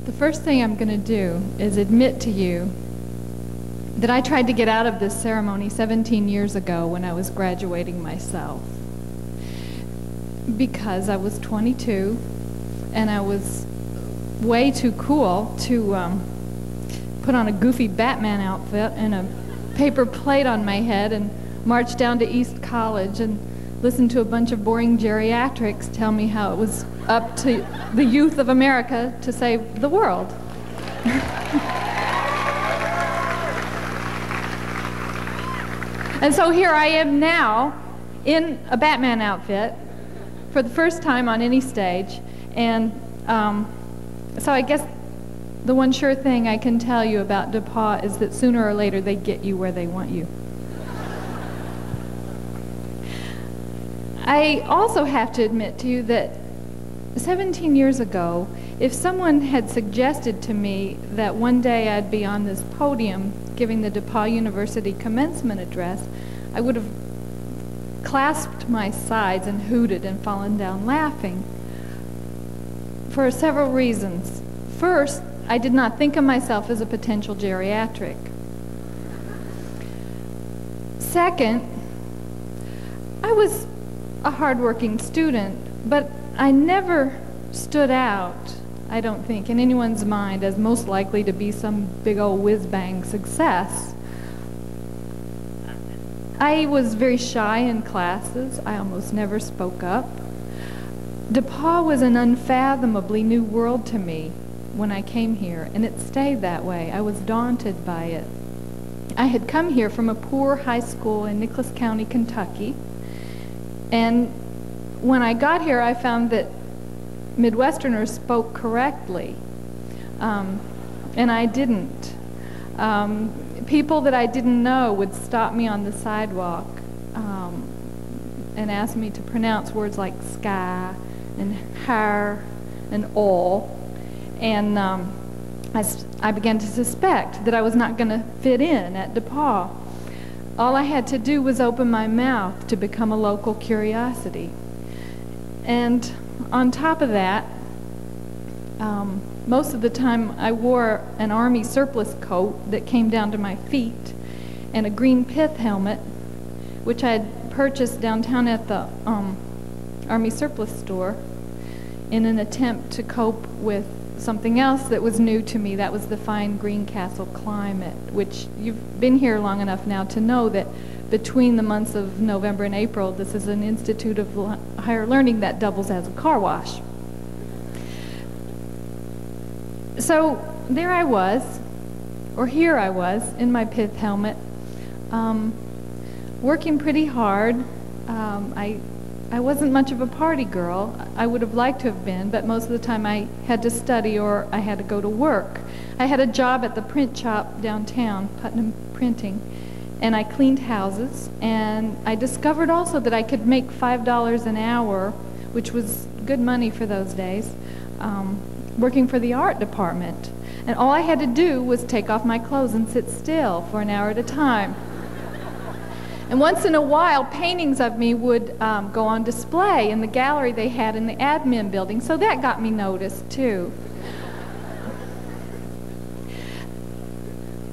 The first thing I'm going to do is admit to you that I tried to get out of this ceremony 17 years ago when I was graduating myself, because I was 22 and I was way too cool to put on a goofy Batman outfit and a paper plate on my head and march down to East College and listen to a bunch of boring geriatrics tell me how it was up to the youth of America to save the world. And so here I am now in a Batman outfit for the first time on any stage, and so I guess the one sure thing I can tell you about DePauw is that sooner or later they get you where they want you. I also have to admit to you that 17 years ago, if someone had suggested to me that one day I'd be on this podium giving the DePauw University commencement address, I would have clasped my sides and hooted and fallen down laughing for several reasons. First, I did not think of myself as a potential geriatric. Second, I was a hard-working student, but I never stood out, I don't think, in anyone's mind as most likely to be some big old whiz-bang success. I was very shy in classes. I almost never spoke up. DePauw was an unfathomably new world to me when I came here, and it stayed that way. I was daunted by it. I had come here from a poor high school in Nicholas County, Kentucky, and when I got here I found that Midwesterners spoke correctly, and I didn't. People that I didn't know would stop me on the sidewalk and ask me to pronounce words like sky and hair and all, and I began to suspect that I was not going to fit in at DePauw. All I had to do was open my mouth to become a local curiosity. And on top of that, most of the time I wore an Army surplus coat that came down to my feet and a green pith helmet, which I had purchased downtown at the Army surplus store in an attempt to cope with something else that was new to me. That was the fine Greencastle climate, which you've been here long enough now to know that between the months of November and April, this is an institute of higher learning that doubles as a car wash. So there I was, or here I was, in my pith helmet, working pretty hard. I wasn't much of a party girl. I would have liked to have been, but most of the time I had to study or I had to go to work. I had a job at the print shop downtown, Putnam Printing, and I cleaned houses, and I discovered also that I could make $5 an hour, which was good money for those days, working for the art department. And all I had to do was take off my clothes and sit still for an hour at a time. And once in a while, paintings of me would go on display in the gallery they had in the admin building, so that got me noticed too.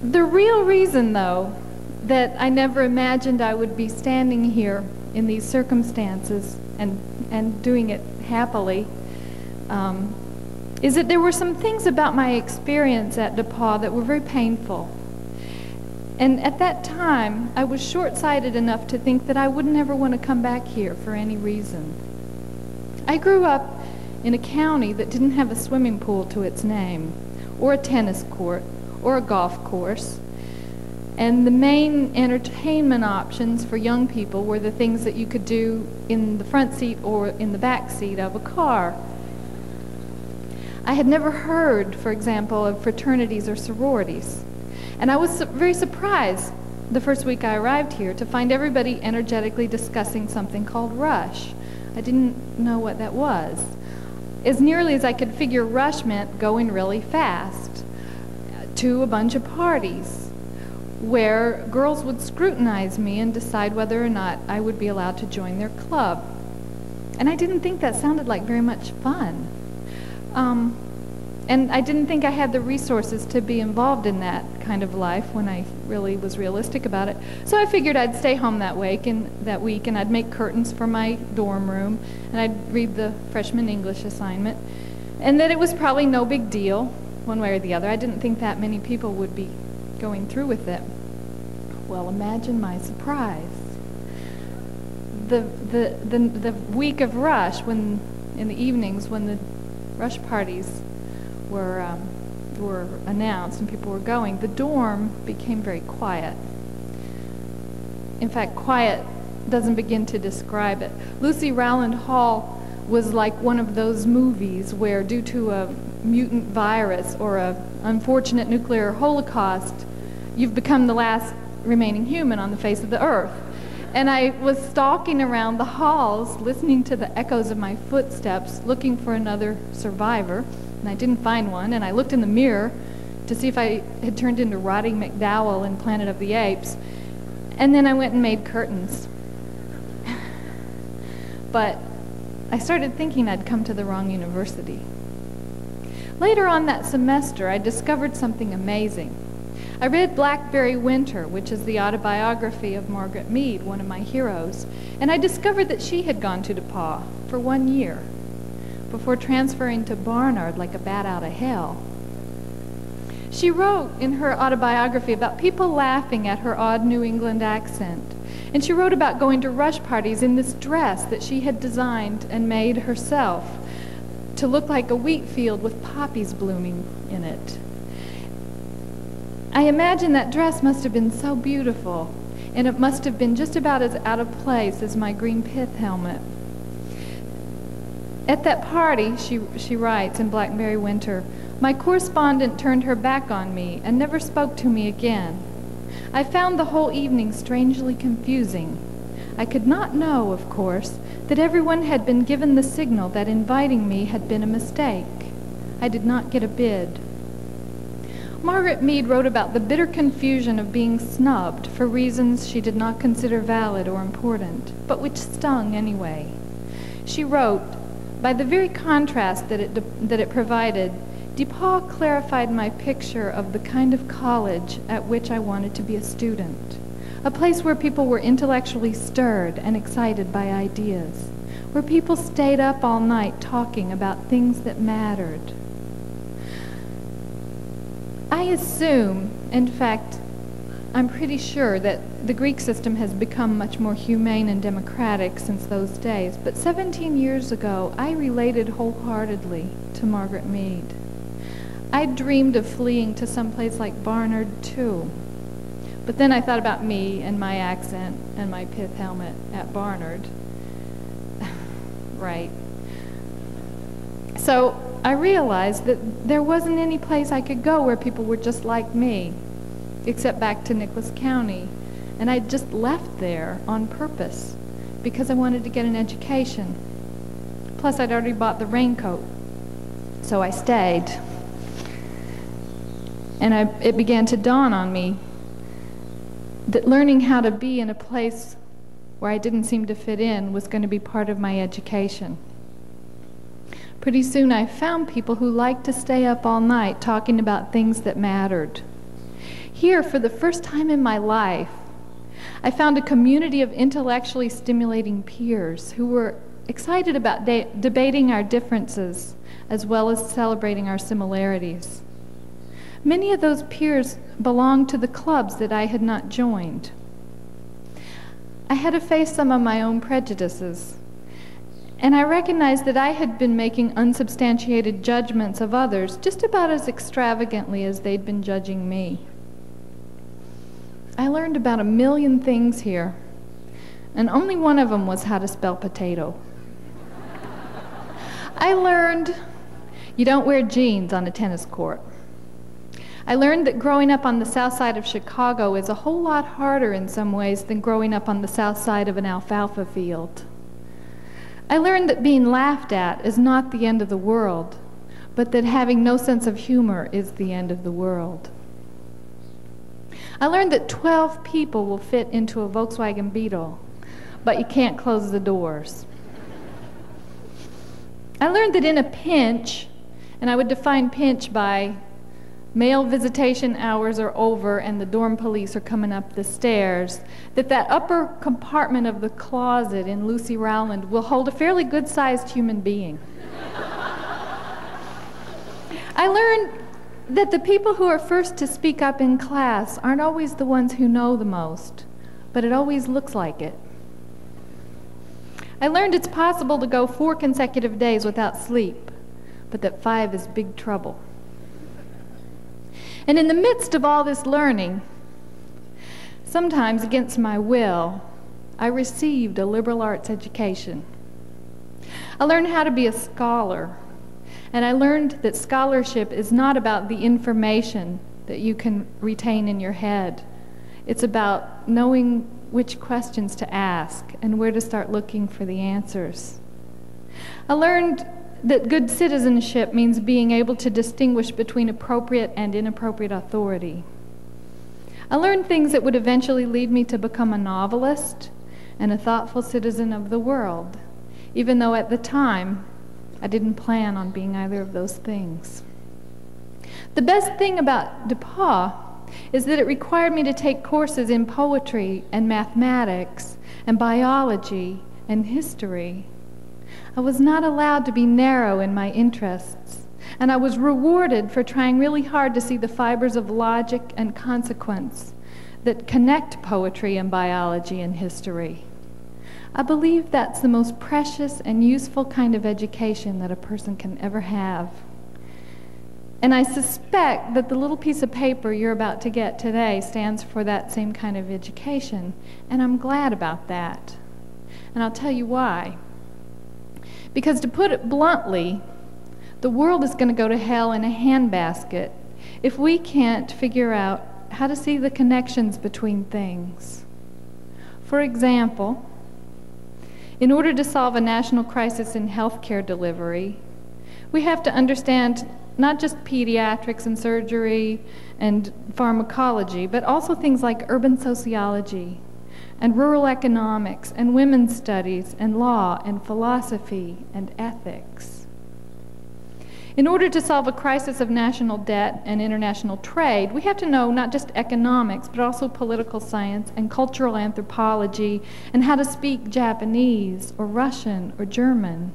The real reason, though, that I never imagined I would be standing here in these circumstances and doing it happily is that there were some things about my experience at DePauw that were very painful. And at that time, I was short-sighted enough to think that I would never want to come back here for any reason. I grew up in a county that didn't have a swimming pool to its name, or a tennis court, or a golf course. And the main entertainment options for young people were the things that you could do in the front seat or in the back seat of a car. I had never heard, for example, of fraternities or sororities. And I was very surprised the first week I arrived here to find everybody energetically discussing something called rush. I didn't know what that was. As nearly as I could figure, rush meant going really fast to a bunch of parties where girls would scrutinize me and decide whether or not I would be allowed to join their club. And I didn't think that sounded like very much fun. And I didn't think I had the resources to be involved in that kind of life when I really was realistic about it. So I figured I'd stay home that week, and I'd make curtains for my dorm room, and I'd read the freshman English assignment, and that it was probably no big deal, one way or the other. I didn't think that many people would be going through with it. Well, imagine my surprise. The week of rush, when in the evenings when the rush parties were announced and people were going, the dorm became very quiet. In fact, quiet doesn't begin to describe it. Lucy Rowland Hall was like one of those movies where, due to a mutant virus or an unfortunate nuclear holocaust, you've become the last remaining human on the face of the earth. And I was stalking around the halls, listening to the echoes of my footsteps, looking for another survivor, and I didn't find one. And I looked in the mirror to see if I had turned into Roddy McDowell in Planet of the Apes, and then I went and made curtains. But I started thinking I'd come to the wrong university. Later on that semester, I discovered something amazing. I read Blackberry Winter, which is the autobiography of Margaret Mead, one of my heroes, and I discovered that she had gone to DePauw for 1 year before transferring to Barnard like a bat out of hell. She wrote in her autobiography about people laughing at her odd New England accent, and she wrote about going to rush parties in this dress that she had designed and made herself to look like a wheat field with poppies blooming in it. I imagine that dress must have been so beautiful, and it must have been just about as out of place as my green pith helmet. At that party, she writes in Blackberry Winter, my correspondent turned her back on me and never spoke to me again. I found the whole evening strangely confusing. I could not know, of course, that everyone had been given the signal that inviting me had been a mistake. I did not get a bid. Margaret Mead wrote about the bitter confusion of being snubbed for reasons she did not consider valid or important, but which stung anyway. She wrote, by the very contrast that it provided, DePauw clarified my picture of the kind of college at which I wanted to be a student, a place where people were intellectually stirred and excited by ideas, where people stayed up all night talking about things that mattered. I assume, in fact, I'm pretty sure that the Greek system has become much more humane and democratic since those days, but 17 years ago, I related wholeheartedly to Margaret Mead. I dreamed of fleeing to some place like Barnard, too. But then I thought about me and my accent and my pith helmet at Barnard. Right. So I realized that there wasn't any place I could go where people were just like me, except back to Nicholas County. And I just left there on purpose because I wanted to get an education. Plus, I'd already bought the raincoat, so I stayed. And it began to dawn on me that learning how to be in a place where I didn't seem to fit in was going to be part of my education. Pretty soon I found people who liked to stay up all night talking about things that mattered. Here, for the first time in my life, I found a community of intellectually stimulating peers who were excited about debating our differences as well as celebrating our similarities. Many of those peers belonged to the clubs that I had not joined. I had to face some of my own prejudices, and I recognized that I had been making unsubstantiated judgments of others just about as extravagantly as they'd been judging me. I learned about 1 million things here, and only one of them was how to spell potato. I learned you don't wear jeans on a tennis court. I learned that growing up on the south side of Chicago is a whole lot harder in some ways than growing up on the south side of an alfalfa field. I learned that being laughed at is not the end of the world, but that having no sense of humor is the end of the world. I learned that 12 people will fit into a Volkswagen Beetle, but you can't close the doors. I learned that in a pinch, and I would define pinch by male visitation hours are over and the dorm police are coming up the stairs, that upper compartment of the closet in Lucy Rowland will hold a fairly good-sized human being. I learned that the people who are first to speak up in class aren't always the ones who know the most, but it always looks like it. I learned it's possible to go 4 consecutive days without sleep, but that 5 is big trouble. And in the midst of all this learning, sometimes against my will, I received a liberal arts education. I learned how to be a scholar, and I learned that scholarship is not about the information that you can retain in your head. It's about knowing which questions to ask and where to start looking for the answers. I learned that good citizenship means being able to distinguish between appropriate and inappropriate authority. I learned things that would eventually lead me to become a novelist and a thoughtful citizen of the world, even though at the time I didn't plan on being either of those things. The best thing about DePauw is that it required me to take courses in poetry and mathematics and biology and history. I was not allowed to be narrow in my interests, and I was rewarded for trying really hard to see the fibers of logic and consequence that connect poetry and biology and history. I believe that's the most precious and useful kind of education that a person can ever have. And I suspect that the little piece of paper you're about to get today stands for that same kind of education, and I'm glad about that. And I'll tell you why. Because to put it bluntly, the world is going to go to hell in a handbasket if we can't figure out how to see the connections between things. For example, in order to solve a national crisis in healthcare delivery, we have to understand not just pediatrics and surgery and pharmacology, but also things like urban sociology and rural economics and women's studies and law and philosophy and ethics. In order to solve a crisis of national debt and international trade, we have to know not just economics, but also political science and cultural anthropology and how to speak Japanese or Russian or German.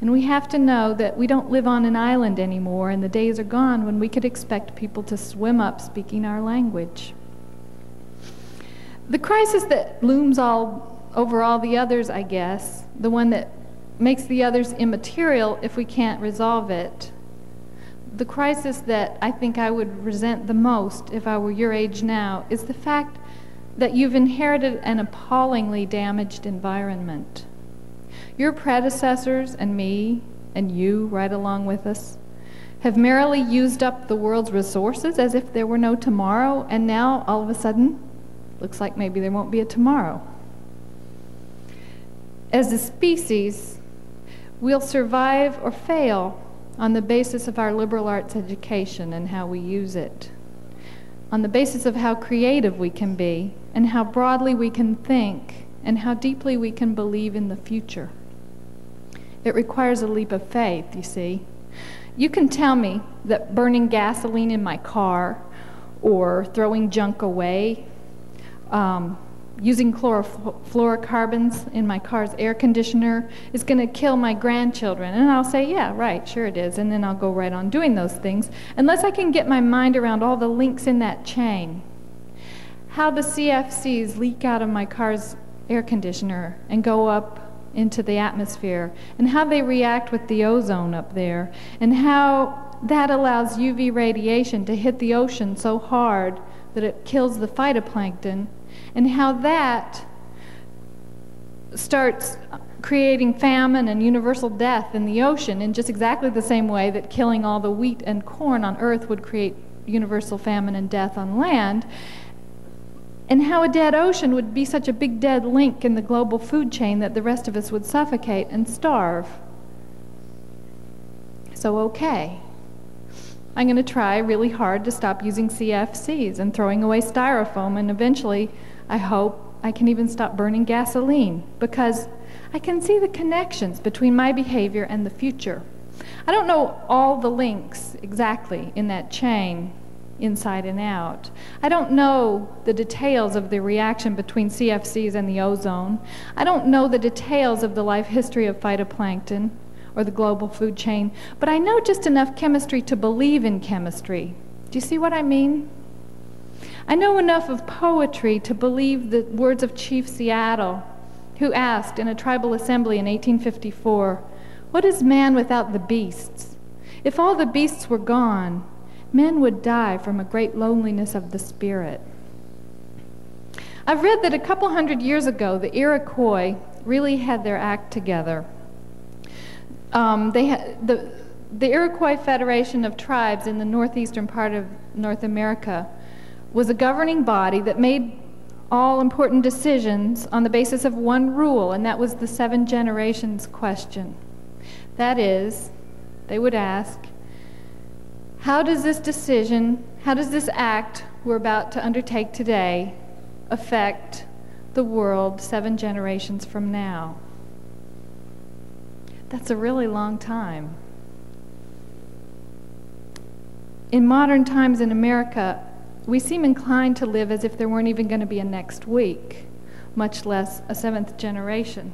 And we have to know that we don't live on an island anymore, and the days are gone when we could expect people to swim up speaking our language. The crisis that looms over all the others, I guess, the one that makes the others immaterial if we can't resolve it, the crisis that I think I would resent the most if I were your age now, is the fact that you've inherited an appallingly damaged environment. Your predecessors and me, and you right along with us, have merrily used up the world's resources as if there were no tomorrow, and now all of a sudden, looks like maybe there won't be a tomorrow. As a species, we'll survive or fail on the basis of our liberal arts education and how we use it, on the basis of how creative we can be, and how broadly we can think, and how deeply we can believe in the future. It requires a leap of faith, you see. You can tell me that burning gasoline in my car, or throwing junk away, using chlorofluorocarbons in my car's air conditioner is going to kill my grandchildren. And I'll say, yeah, right, sure it is. And then I'll go right on doing those things, unless I can get my mind around all the links in that chain. How the CFCs leak out of my car's air conditioner and go up into the atmosphere, and how they react with the ozone up there, and how that allows UV radiation to hit the ocean so hard that it kills the phytoplankton, and how that starts creating famine and universal death in the ocean in just exactly the same way that killing all the wheat and corn on Earth would create universal famine and death on land, and how a dead ocean would be such a big dead link in the global food chain that the rest of us would suffocate and starve. So, okay, I'm going to try really hard to stop using CFCs and throwing away styrofoam, and eventually, I hope, I can even stop burning gasoline, because I can see the connections between my behavior and the future. I don't know all the links exactly in that chain, inside and out. I don't know the details of the reaction between CFCs and the ozone. I don't know the details of the life history of phytoplankton or the global food chain, but I know just enough chemistry to believe in chemistry. Do you see what I mean? I know enough of poetry to believe the words of Chief Seattle, who asked in a tribal assembly in 1854, "What is man without the beasts? If all the beasts were gone, men would die from a great loneliness of the spirit." I've read that a couple hundred years ago, the Iroquois really had their act together. The Iroquois Federation of Tribes in the northeastern part of North America was a governing body that made all important decisions on the basis of one rule, and that was the 7 generations question. That is, they would ask, how does this act we're about to undertake today affect the world 7 generations from now? That's a really long time. In modern times in America, we seem inclined to live as if there weren't even going to be a next week, much less a 7th generation.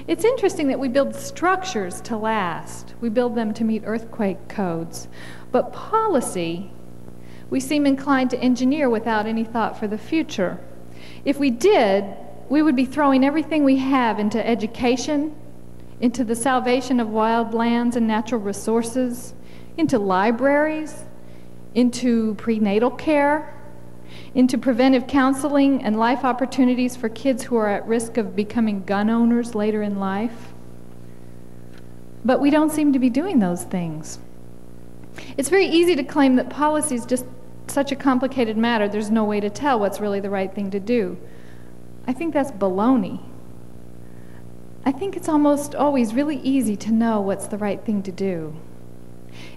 It's interesting that we build structures to last. We build them to meet earthquake codes. But policy, we seem inclined to engineer without any thought for the future. If we did, we would be throwing everything we have into education, into the salvation of wild lands and natural resources, into libraries, into prenatal care, into preventive counseling and life opportunities for kids who are at risk of becoming gun owners later in life. But we don't seem to be doing those things. It's very easy to claim that policy is just such a complicated matter, there's no way to tell what's really the right thing to do. I think that's baloney. I think it's almost always really easy to know what's the right thing to do.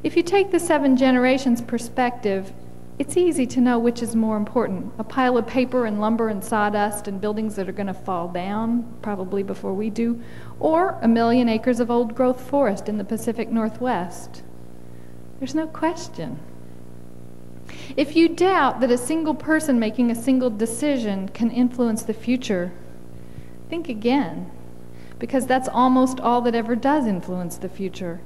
If you take the 7 generations perspective, it's easy to know which is more important, a pile of paper and lumber and sawdust and buildings that are going to fall down, probably before we do, or 1 million acres of old-growth forest in the Pacific Northwest. There's no question. If you doubt that a single person making a single decision can influence the future, think again, because that's almost all that ever does influence the future.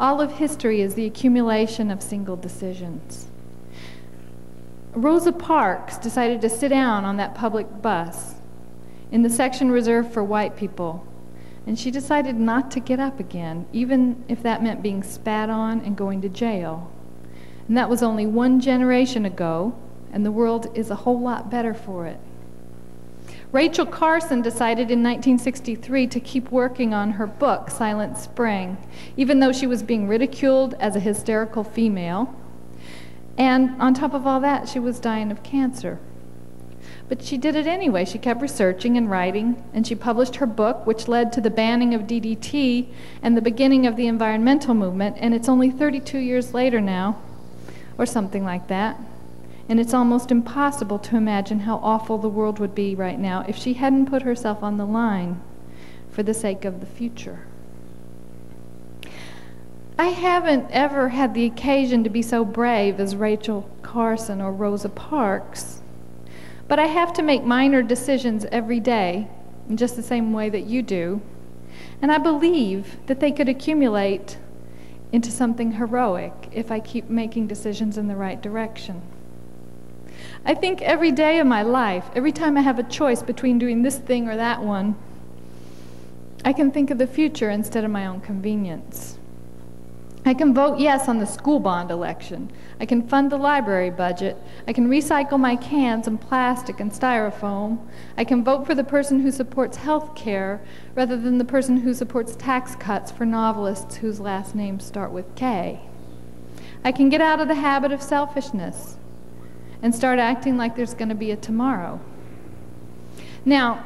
All of history is the accumulation of single decisions. Rosa Parks decided to sit down on that public bus in the section reserved for white people, and she decided not to get up again, even if that meant being spat on and going to jail. And that was only 1 generation ago, and the world is a whole lot better for it. Rachel Carson decided in 1963 to keep working on her book, Silent Spring, even though she was being ridiculed as a hysterical female. And on top of all that, she was dying of cancer. But she did it anyway. She kept researching and writing, and she published her book, which led to the banning of DDT and the beginning of the environmental movement, and it's only 32 years later now, or something like that. And it's almost impossible to imagine how awful the world would be right now if she hadn't put herself on the line for the sake of the future. I haven't ever had the occasion to be so brave as Rachel Carson or Rosa Parks, but I have to make minor decisions every day in just the same way that you do, and I believe that they could accumulate into something heroic if I keep making decisions in the right direction. I think every day of my life, every time I have a choice between doing this thing or that one, I can think of the future instead of my own convenience. I can vote yes on the school bond election. I can fund the library budget. I can recycle my cans and plastic and styrofoam. I can vote for the person who supports health care rather than the person who supports tax cuts for novelists whose last names start with K. I can get out of the habit of selfishness and start acting like there's going to be a tomorrow. Now,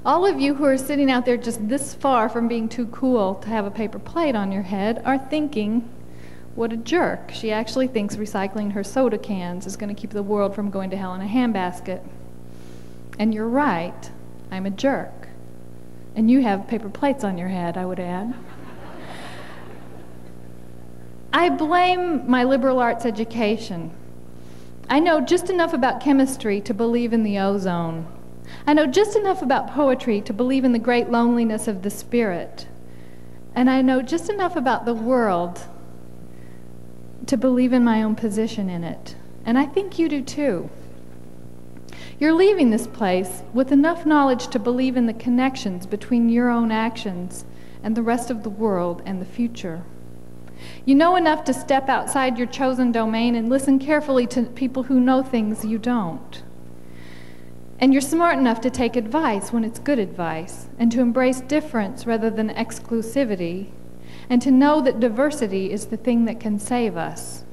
all of you who are sitting out there just this far from being too cool to have a paper plate on your head are thinking, what a jerk. She actually thinks recycling her soda cans is going to keep the world from going to hell in a handbasket. And you're right, I'm a jerk. And you have paper plates on your head, I would add. I blame my liberal arts education. I know just enough about chemistry to believe in the ozone. I know just enough about poetry to believe in the great loneliness of the spirit. And I know just enough about the world to believe in my own position in it. And I think you do too. You're leaving this place with enough knowledge to believe in the connections between your own actions and the rest of the world and the future. You know enough to step outside your chosen domain and listen carefully to people who know things you don't. And you're smart enough to take advice when it's good advice, and to embrace difference rather than exclusivity, and to know that diversity is the thing that can save us.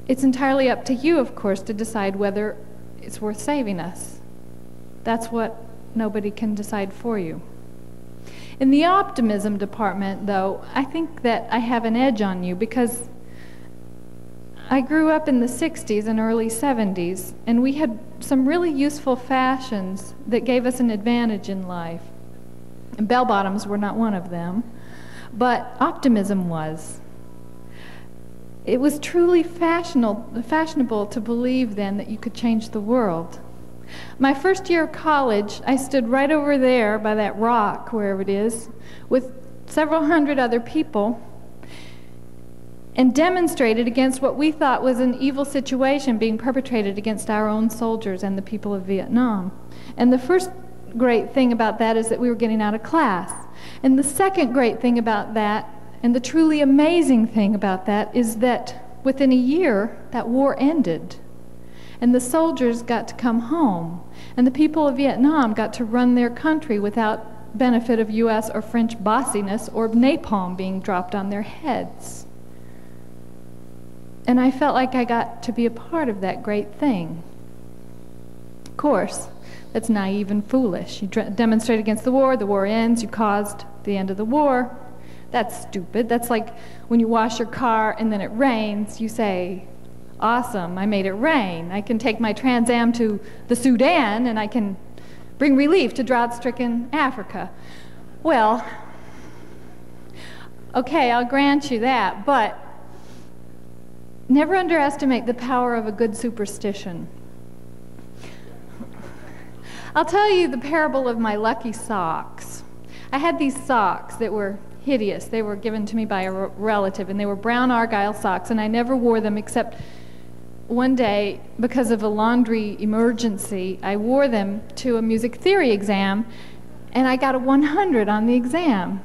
It's entirely up to you, of course, to decide whether it's worth saving us. That's what nobody can decide for you. In the optimism department, though, I think that I have an edge on you because I grew up in the 60s and early 70s, and we had some really useful fashions that gave us an advantage in life. And bell-bottoms were not one of them, but optimism was. It was truly fashionable to believe then that you could change the world. My first year of college, I stood right over there by that rock, wherever it is, with several hundred other people, and demonstrated against what we thought was an evil situation being perpetrated against our own soldiers and the people of Vietnam. And the first great thing about that is that we were getting out of class. And the second great thing about that, and the truly amazing thing about that, is that within a year, that war ended. And the soldiers got to come home. And the people of Vietnam got to run their country without benefit of U.S. or French bossiness or napalm being dropped on their heads. And I felt like I got to be a part of that great thing. Of course, that's naive and foolish. You demonstrate against the war ends, you caused the end of the war. That's stupid. That's like when you wash your car and then it rains, you say, awesome, I made it rain. I can take my Trans Am to the Sudan and I can bring relief to drought-stricken Africa. Well, okay, I'll grant you that, but never underestimate the power of a good superstition. I'll tell you the parable of my lucky socks. I had these socks that were hideous. They were given to me by a relative, and they were brown argyle socks, and I never wore them except one day, because of a laundry emergency. I wore them to a music theory exam, and I got a 100 on the exam.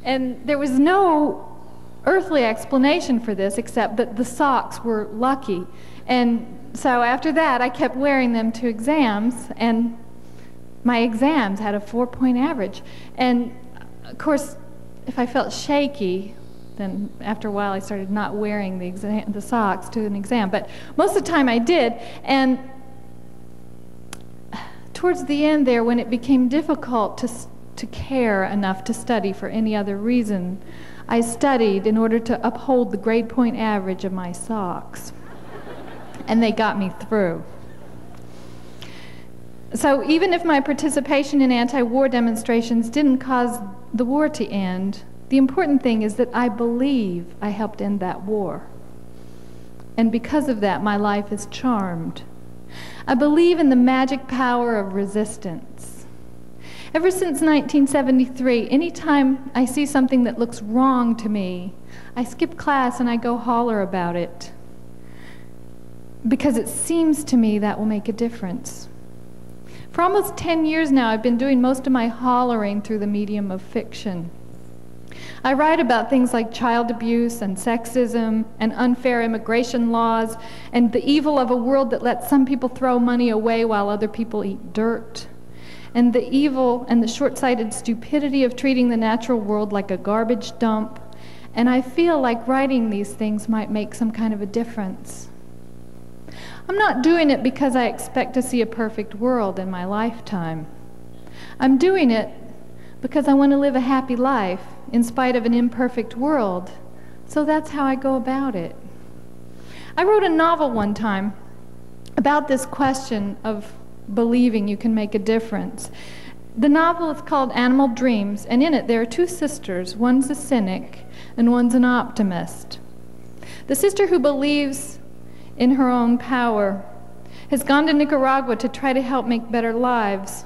And there was no earthly explanation for this except that the socks were lucky. And so after that, I kept wearing them to exams, and my exams had a 4-point average. And of course, if I felt shaky, then after a while I started not wearing the socks to an exam. But most of the time I did. And towards the end there, when it became difficult to care enough to study for any other reason, I studied in order to uphold the grade point average of my socks. And they got me through. So even if my participation in anti-war demonstrations didn't cause the war to end, the important thing is that I believe I helped end that war. And because of that, my life is charmed. I believe in the magic power of resistance. Ever since 1973, anytime I see something that looks wrong to me, I skip class and I go holler about it. Because it seems to me that will make a difference. For almost 10 years now, I've been doing most of my hollering through the medium of fiction. I write about things like child abuse and sexism and unfair immigration laws and the evil of a world that lets some people throw money away while other people eat dirt, and the evil and the short-sighted stupidity of treating the natural world like a garbage dump. And I feel like writing these things might make some kind of a difference. I'm not doing it because I expect to see a perfect world in my lifetime. I'm doing it because I want to live a happy life in spite of an imperfect world. So that's how I go about it. I wrote a novel one time about this question of believing you can make a difference. The novel is called Animal Dreams, and in it there are two sisters. One's a cynic, and one's an optimist. The sister who believes in her own power has gone to Nicaragua to try to help make better lives,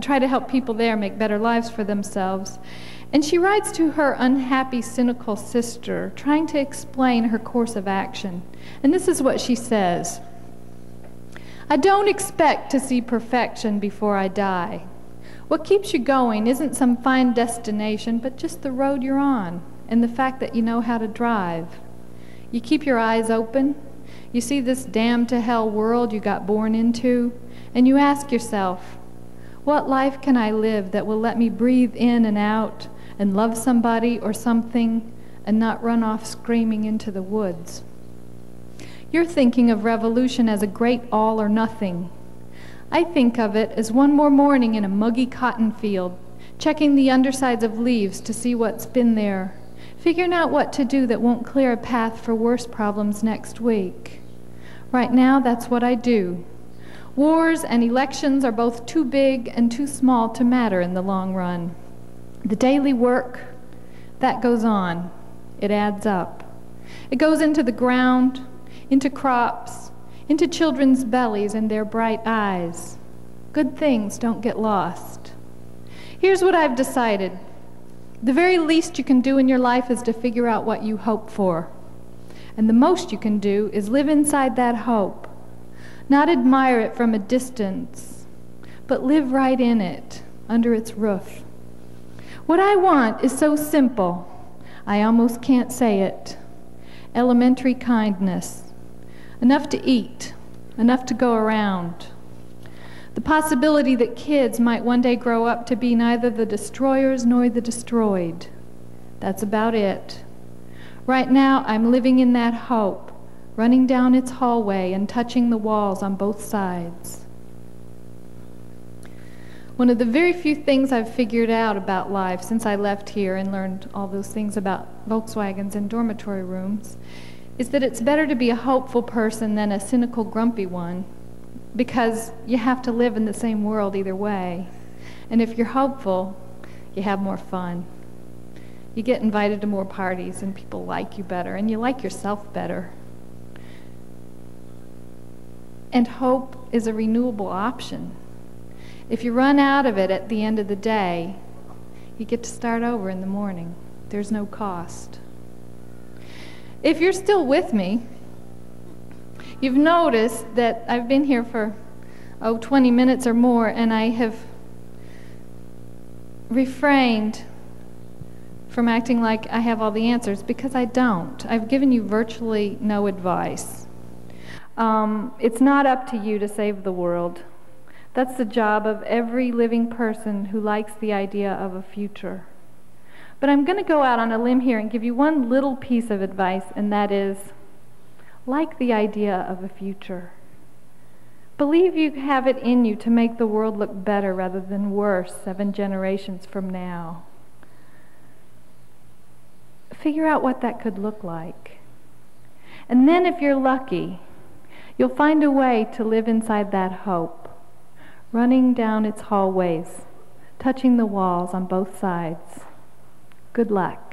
try to help people there make better lives for themselves. And she writes to her unhappy, cynical sister, trying to explain her course of action. And this is what she says: I don't expect to see perfection before I die. What keeps you going isn't some fine destination, but just the road you're on and the fact that you know how to drive. You keep your eyes open. You see this damned-to-hell world you got born into, and you ask yourself, what life can I live that will let me breathe in and out and love somebody or something and not run off screaming into the woods? You're thinking of revolution as a great all or nothing. I think of it as one more morning in a muggy cotton field, checking the undersides of leaves to see what's been there, figuring out what to do that won't clear a path for worse problems next week. Right now, that's what I do. Wars and elections are both too big and too small to matter in the long run. The daily work, that goes on. It adds up. It goes into the ground, into crops, into children's bellies and their bright eyes. Good things don't get lost. Here's what I've decided. The very least you can do in your life is to figure out what you hope for. And the most you can do is live inside that hope. Not admire it from a distance, but live right in it, under its roof. What I want is so simple, I almost can't say it. Elementary kindness. Enough to eat, enough to go around. The possibility that kids might one day grow up to be neither the destroyers nor the destroyed. That's about it. Right now, I'm living in that hope, running down its hallway and touching the walls on both sides. One of the very few things I've figured out about life since I left here and learned all those things about Volkswagens and dormitory rooms is that it's better to be a hopeful person than a cynical, grumpy one, because you have to live in the same world either way. And if you're hopeful, you have more fun. You get invited to more parties, and people like you better, and you like yourself better. And hope is a renewable option. If you run out of it at the end of the day, you get to start over in the morning. There's no cost. If you're still with me, you've noticed that I've been here for 20 minutes or more, and I have refrained from acting like I have all the answers, because I don't. I've given you virtually no advice. It's not up to you to save the world. That's the job of every living person who likes the idea of a future. But I'm going to go out on a limb here and give you one little piece of advice, and that is, like the idea of a future. Believe you have it in you to make the world look better rather than worse 7 generations from now. Figure out what that could look like. And then if you're lucky, you'll find a way to live inside that hope, running down its hallways, touching the walls on both sides. Good luck.